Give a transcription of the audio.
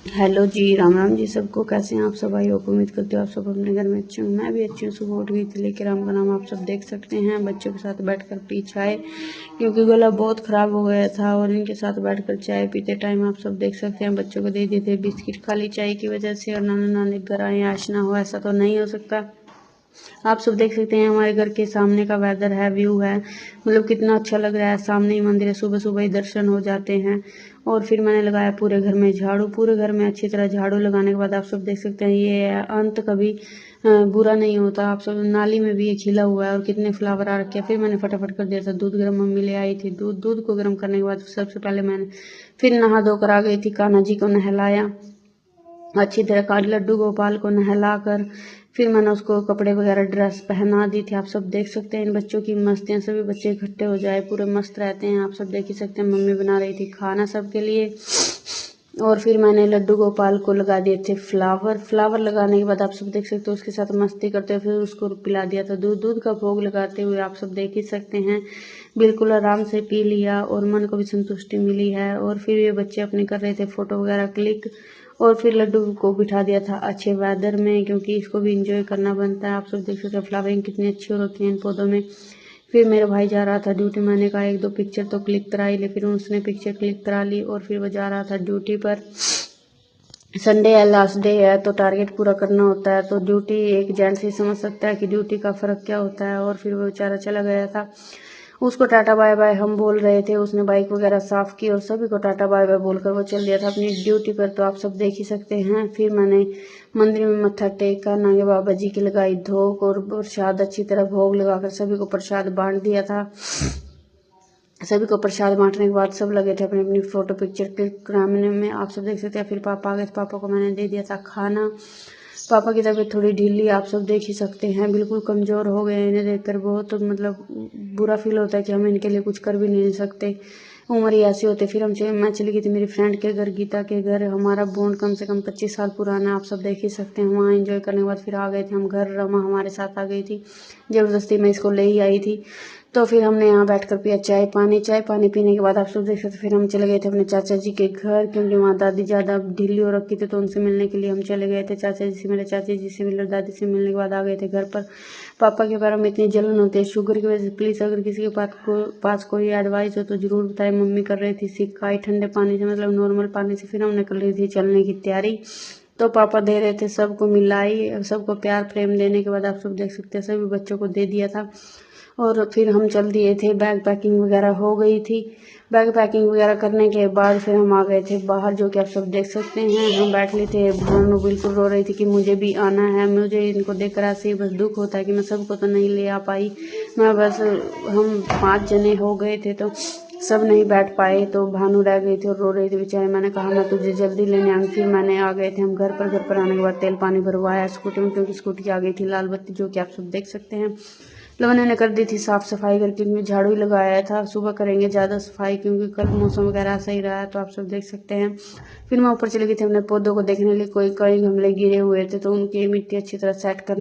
Hello जी, राम राम जी सबको। कैसे हैं आप सब? आई होप उम्मीद करते हो आप सब अपने घर में अच्छे हो। मैं भी अच्छी हूँ। सुबह उठ गई थी लेकर राम का नाम आप सब देख सकते हैं। बच्चों के साथ बैठकर पी चाय, क्योंकि गला बहुत ख़राब हो गया था। और इनके साथ बैठकर चाय पीते टाइम आप सब देख सकते हैं बच्चों को दे दिए थे बिस्किट खाली चाय की वजह से। और नाना नानी घर आए आज ना हो, ऐसा तो नहीं हो सकता। आप सब देख सकते हैं हमारे घर के सामने का वेदर है, व्यू है, मतलब कितना अच्छा लग रहा है। सामने ही मंदिर है, सुबह सुबह ही दर्शन हो जाते हैं। और फिर मैंने लगाया पूरे घर में झाड़ू। पूरे घर में अच्छी तरह झाड़ू लगाने के बाद आप सब देख सकते हैं ये अंत कभी बुरा नहीं होता। आप सब नाली में भी ये खिला हुआ है और कितने फ्लावर आ रखे हैं। फिर मैंने फटाफट कर दिया था दूध गर्म, मम्मी ले आई थी दूध। दूध को गर्म करने के बाद सबसे पहले मैंने फिर नहा धोकर आ गई थी, कान्हा जी को नहलाया अच्छी तरह। काली लड्डू गोपाल को नहलाकर फिर मैंने उसको कपड़े वगैरह ड्रेस पहना दी थी। आप सब देख सकते हैं इन बच्चों की मस्तियाँ, सभी बच्चे इकट्ठे हो जाए पूरे मस्त रहते हैं। आप सब देख ही सकते हैं मम्मी बना रही थी खाना सबके लिए। और फिर मैंने लड्डू गोपाल को लगा दिए थे फ्लावर। फ्लावर लगाने के बाद आप सब देख सकते हो उसके साथ मस्ती करते हुए फिर उसको पिला दिया था दूध। दूध का भोग लगाते हुए आप सब देख ही सकते हैं बिल्कुल आराम से पी लिया और मन को भी संतुष्टि मिली है। और फिर ये बच्चे अपने कर रहे थे फ़ोटो वगैरह क्लिक। और फिर लड्डू को बिठा दिया था अच्छे वेदर में, क्योंकि इसको भी इंजॉय करना बनता है। आप सब देख सकते हैं फ्लावरिंग कितनी अच्छी हो रखी है इन पौधों में। फिर मेरा भाई जा रहा था ड्यूटी, मैंने कहा एक दो पिक्चर तो क्लिक करा ही ले। फिर उसने पिक्चर क्लिक करा ली और फिर वो जा रहा था ड्यूटी पर। संडे है, लास्ट डे है, तो टारगेट पूरा करना होता है। तो ड्यूटी एक जेंट्स ही समझ सकता है कि ड्यूटी का फ़र्क क्या होता है। और फिर वो बेचारा चला गया था। उसको टाटा बाय बाय हम बोल रहे थे, उसने बाइक वगैरह साफ़ की और सभी को टाटा बाय बाय बोलकर वो चल दिया था अपनी ड्यूटी पर। तो आप सब देख ही सकते हैं। फिर मैंने मंदिर में मत्था टेका, नागे बाबा जी की लगाई धोक और प्रसाद अच्छी तरह भोग लगाकर सभी को प्रसाद बांट दिया था। सभी को प्रसाद बांटने के बाद सब लगे थे अपनी अपनी फ़ोटो पिक्चर क्लिक कराने में। आप सब देख सकते हैं। फिर पापा आ गए, पापा को मैंने दे दिया था खाना। पापा की तबीयत थोड़ी ढीली आप सब देख ही सकते हैं, बिल्कुल कमज़ोर हो गए हैं। इन्हें देखकर बहुत मतलब बुरा फील होता है कि हम इनके लिए कुछ कर भी नहीं सकते, उम्र ही ऐसी होती है। फिर मैं चली गई थी मेरी फ्रेंड के घर, गीता के घर। हमारा बॉन्ड कम से कम 25 साल पुराना है, आप सब देख ही सकते हैं। वहाँ एंजॉय करने के बाद फिर आ गए थे हम घर। रमा हमारे साथ आ गई थी, ज़बरदस्ती मैं इसको ले ही आई थी। तो फिर हमने यहाँ बैठकर पिया चाय पानी। चाय पानी पीने के बाद आप सब देख सकते फिर हम चले गए थे अपने चाचा जी के घर, क्योंकि वहाँ दादी ज़्यादा ढीली हो रखी थी तो उनसे मिलने के लिए हम चले गए थे। चाचा जी से मिले, चाची जी से मिले, दादी से मिलने के बाद आ गए थे घर पर। पापा के पैरों में इतनी जलन होती है शुगर की वजह से। प्लीज़ अगर किसी के पास कोई एडवाइस हो तो ज़रूर बताएं। मम्मी कर रही थी सिकाई ठंडे पानी से, मतलब नॉर्मल पानी से। फिर हमने कर रही थी चलने की तैयारी। तो पापा दे रहे थे सबको मिलाई, सबको प्यार प्रेम देने के बाद आप सब देख सकते हैं सभी बच्चों को दे दिया था। और फिर हम चल दिए थे, बैग पैकिंग वगैरह हो गई थी। बैग पैकिंग वगैरह करने के बाद फिर हम आ गए थे बाहर, जो कि आप सब देख सकते हैं। हम बैठ लिए थे, भानु बिल्कुल रो रही थी कि मुझे भी आना है। मुझे इनको देखकर ऐसे ही बस दुख होता है कि मैं सबको तो नहीं ले आ पाई। मैं बस हम 5 जने हो गए थे तो सब नहीं बैठ पाए, तो भानु रह गई थी और रो रही थी बेचारी। मैंने कहा मैं तुझे जल्दी लेने आऊँगी। फिर मैंने आ गए थे हम घर पर। घर पर आने के बाद तेल पानी भरवाया स्कूटी में, क्योंकि स्कूटी आ गई थी लाल बत्ती, जो कि आप सब देख सकते हैं। लवन्य ने कर दी थी साफ़ सफाई करके, क्योंकि झाड़ू ही लगाया था। सुबह करेंगे ज़्यादा सफाई, क्योंकि कल मौसम वगैरह सही रहा है, तो आप सब देख सकते हैं। फिर मैं ऊपर चली गई थी अपने पौधों को देखने के लिए, कोई कई गमले गिरे हुए थे तो उनकी मिट्टी अच्छी तरह सेट कर